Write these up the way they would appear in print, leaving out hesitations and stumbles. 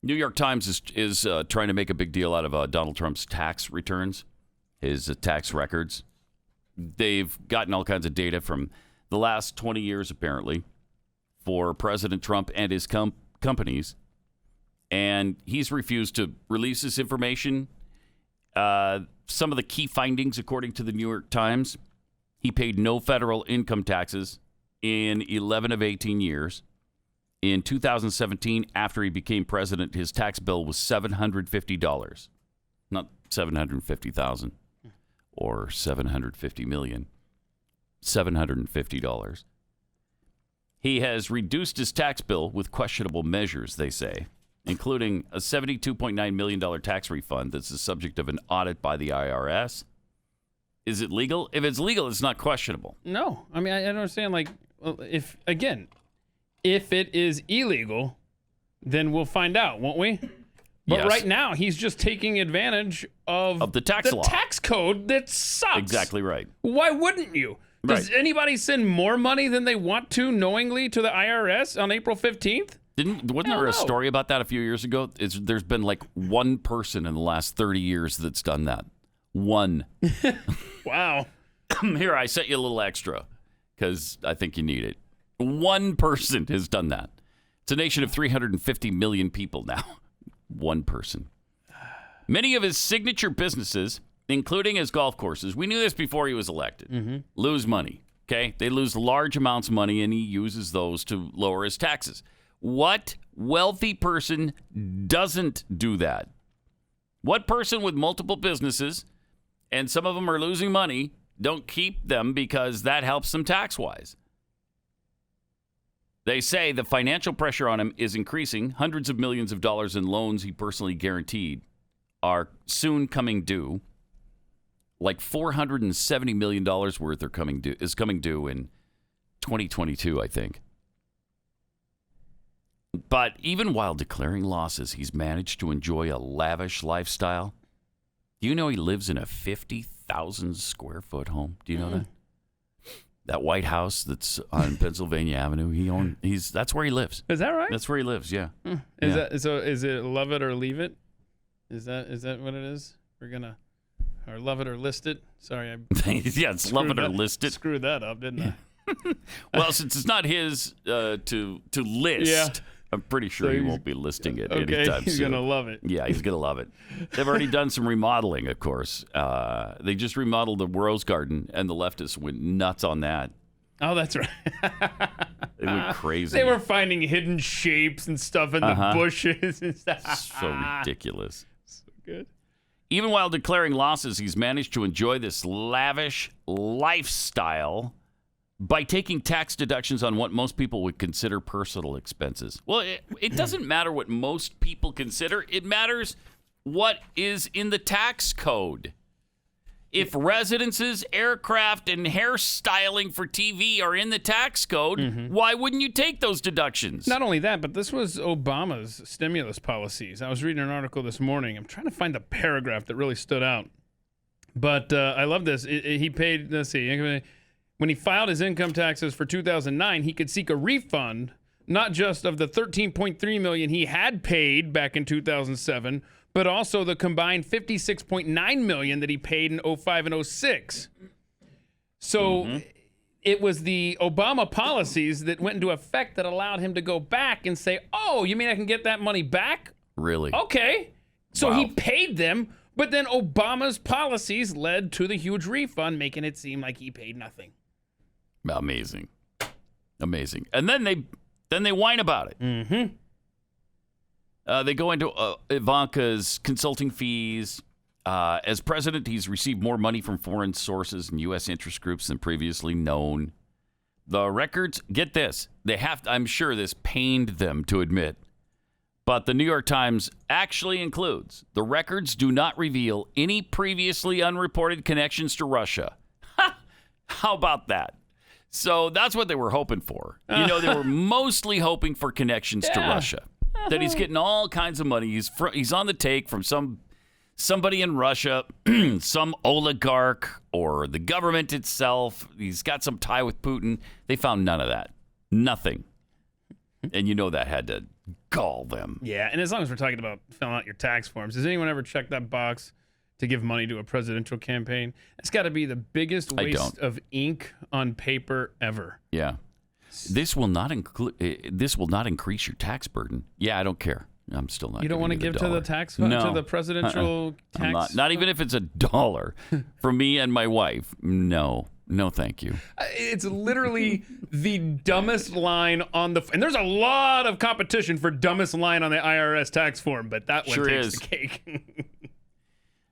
New York Times is trying to make a big deal out of Donald Trump's tax returns, his tax records. They've gotten all kinds of data from the last 20 years, apparently, for President Trump and his companies. And he's refused to release this information. Some of the key findings, according to the New York Times, he paid no federal income taxes in 11 of 18 years. In 2017, after he became president, his tax bill was $750, not $750,000 or $750 million, $750. He has reduced his tax bill with questionable measures, they say, including a $72.9 million tax refund that's the subject of an audit by the IRS. Is it legal? If it's legal, it's not questionable. No. I mean, I don't understand, like, if it is illegal, then we'll find out, won't we? But yes. Right now, he's just taking advantage of the tax law. Tax code that sucks. Exactly right. Why wouldn't you? Does anybody send more money than they want to knowingly to the IRS on April 15th? Wasn't there a story about that a few years ago? There's been like one person in the last 30 years that's done that. One. Wow. Here, I sent you a little extra because I think you need it. One person has done that. It's a nation of 350 million people now. One person. Many of his signature businesses, including his golf courses, we knew this before he was elected, lose money. Okay? They lose large amounts of money, and he uses those to lower his taxes. What wealthy person doesn't do that? What person with multiple businesses, and some of them are losing money, don't keep them because that helps them tax-wise? They say the financial pressure on him is increasing. Hundreds of millions of dollars in loans he personally guaranteed are soon coming due. Like $470 million worth is coming due in 2022, I think. But even while declaring losses, he's managed to enjoy a lavish lifestyle. Do you know he lives in a 50,000 square foot home? Do you know that? That White House that's on Pennsylvania Avenue, that's where he lives. Is that right? That's where he lives, yeah. Is it love it or leave it? Is that what it is? Or love it or list it? Sorry, yeah, it's love it or list it. Screwed that up, didn't I? Well, since it's not his to list, I'm pretty sure he won't be listing it anytime soon. He's going to love it. Yeah, he's going to love it. They've already done some remodeling, of course. They just remodeled the Rose Garden, and the leftists went nuts on that. Oh, that's right. They went crazy. They were finding hidden shapes and stuff in the bushes and stuff. So ridiculous. So good. Even while declaring losses, he's managed to enjoy this lavish lifestyle by taking tax deductions on what most people would consider personal expenses. Well, it doesn't matter what most people consider. It matters what is in the tax code. If residences, aircraft, and hairstyling for TV are in the tax code, why wouldn't you take those deductions? Not only that, but this was Obama's stimulus policies. I was reading an article this morning. I'm trying to find the paragraph that really stood out. But I love this. He paid, let's see, when he filed his income taxes for 2009, he could seek a refund, not just of the $13.3 million he had paid back in 2007, but also the combined $56.9 million that he paid in 05 and 06. So it was the Obama policies that went into effect that allowed him to go back and say, oh, you mean I can get that money back? Really? Okay. So he paid them, but then Obama's policies led to the huge refund, making it seem like he paid nothing. Amazing. And then they whine about it. They go into Ivanka's consulting fees. As president, he's received more money from foreign sources and U.S. interest groups than previously known. The records, get this, I'm sure this pained them to admit, but the New York Times actually includes, the records do not reveal any previously unreported connections to Russia. How about that? So that's what they were hoping for. They were mostly hoping for connections to Russia. That he's getting all kinds of money. He's on the take from somebody in Russia, some oligarch or the government itself. He's got some tie with Putin. They found none of that. Nothing. And that had to call them. Yeah, and as long as we're talking about filling out your tax forms, does anyone ever check that box to give money to a presidential campaign? It's got to be the biggest waste of ink on paper ever. Yeah. This will not increase your tax burden. Yeah, I don't care. I'm still not. You don't want to give to the tax fund, to the presidential tax? Not even if it's $1 for me and my wife. No, thank you. It's literally the dumbest line on the. And there's a lot of competition for dumbest line on the IRS tax form, but that one takes the cake.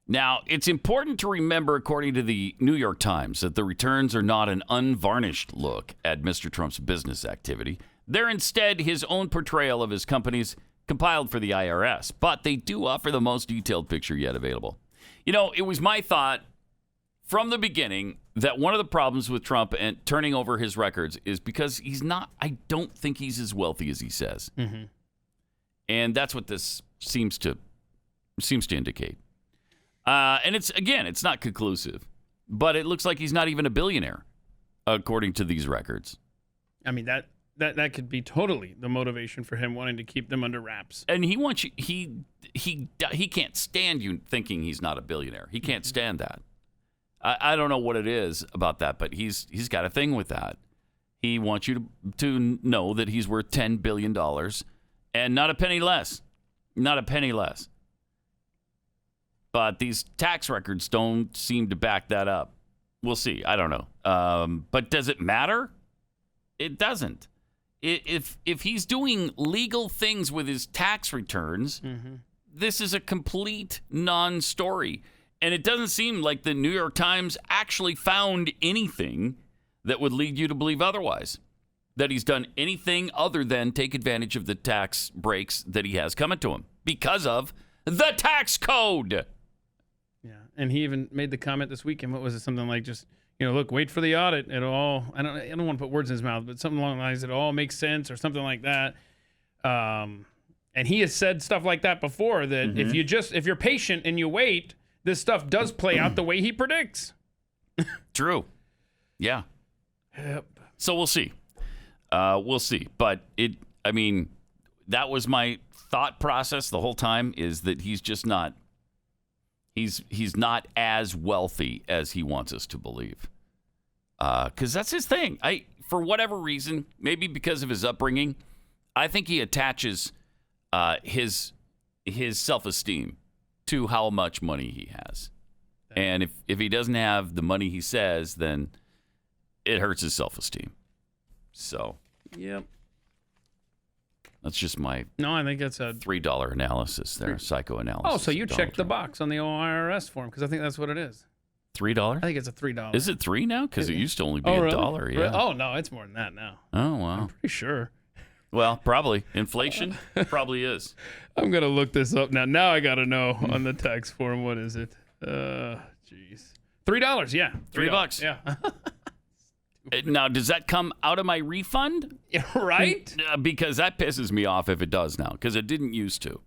Now, it's important to remember, according to the New York Times, that the returns are not an unvarnished look at Mr. Trump's business activity. They're instead his own portrayal of his companies compiled for the IRS, but they do offer the most detailed picture yet available. You know, it was my thought from the beginning that one of the problems with Trump and turning over his records is because I don't think he's as wealthy as he says. Mm-hmm. And that's what this seems to indicate. And it's not conclusive, but it looks like he's not even a billionaire, according to these records. I mean, that could be totally the motivation for him wanting to keep them under wraps. And he wants you, he can't stand you thinking he's not a billionaire. He can't stand that. I don't know what it is about that, but he's got a thing with that. He wants you to know that he's worth $10 billion and not a penny less. Not a penny less. But these tax records don't seem to back that up. We'll see. I don't know. But does it matter? It doesn't. If he's doing legal things with his tax returns, this is a complete non-story. And it doesn't seem like the New York Times actually found anything that would lead you to believe otherwise. That he's done anything other than take advantage of the tax breaks that he has coming to him because of the tax code. Yeah, and he even made the comment this weekend. What was it? Something like just, look, wait for the audit. It'll all, I don't want to put words in his mouth, but something along the lines, it all makes sense or something like that. And he has said stuff like that before, that if you're patient and you wait, this stuff does play out the way he predicts. True. Yeah. Yep. So we'll see. We'll see. But that was my thought process the whole time, is that he's just not, he's not as wealthy as he wants us to believe. Because that's his thing. For whatever reason, maybe because of his upbringing, I think he attaches his self-esteem to how much money he has. And if he doesn't have the money he says, then it hurts his self-esteem. So, yep. That's just my I think that's a $3 analysis there, psychoanalysis. Oh, so you checked the box on the IRS form, because I think that's what it is. $3? I think it's a $3. Is it $3 now? Because it used to only be $1. Really? Yeah. Oh, no, it's more than that now. Oh, wow. I'm pretty sure. Well, probably. Inflation probably is. I'm going to look this up now. Now I got to know on the tax form. What is it? Jeez. $3, yeah. $3. Yeah. Now, does that come out of my refund? Right? Because that pisses me off if it does now, because it didn't used to.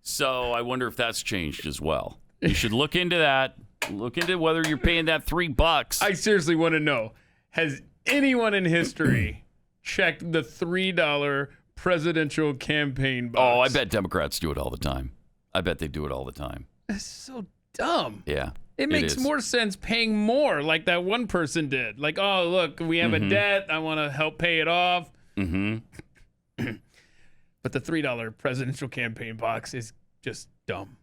So I wonder if that's changed as well. You should look into that. Look into whether you're paying that $3. I seriously want to know, has anyone in history checked the $3 presidential campaign box? Oh, I bet Democrats do it all the time. I bet they do it all the time. That's so dumb. Yeah. It makes more sense paying more, like that one person did. Like, oh, look, we have a debt. I want to help pay it off. Mm-hmm. But the $3 presidential campaign box is just dumb.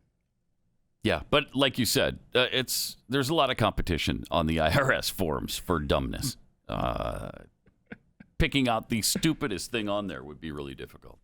Yeah, but like you said, there's a lot of competition on the IRS forms for dumbness. Picking out the stupidest thing on there would be really difficult.